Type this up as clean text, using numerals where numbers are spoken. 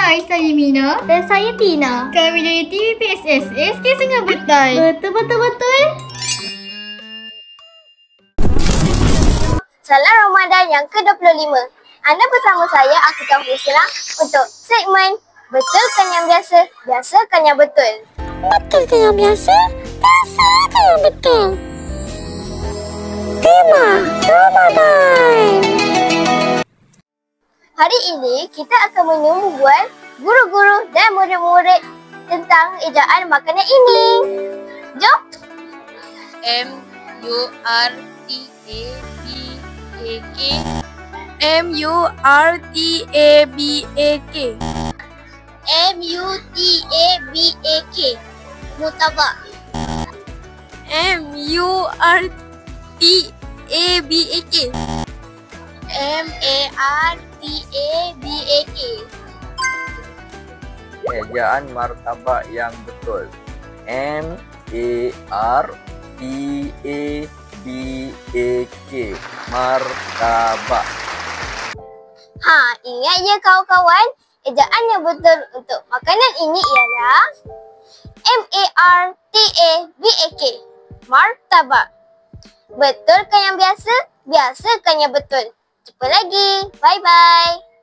Hai, saya Mina. Dan saya Tina. Kami dari TVPS SK Sungai Betal. Betul. Salam Ramadan yang ke-25. Anda bersama saya, Afiqah Husna, untuk segmen Betulkan yang biasa, biasakan yang betul. Betulkan yang biasa, biasakan yang betul. Tema Ramadan. Hari ini kita akan menyumbang guru-guru dan murid-murid tentang ejaan makanan ini. Jom. MURTABAK MURTABAK MUTABAK. Mutabak. MURTABAK MARTABAK. Ejaan martabak yang betul. MARTABAK. Martabak. Ingat ya kawan-kawan, ejaan yang betul untuk makanan ini ialah MARTABAK. Martabak. Betulkan yang biasa, biasakan yang betul. Jumpa lagi. Bye-bye.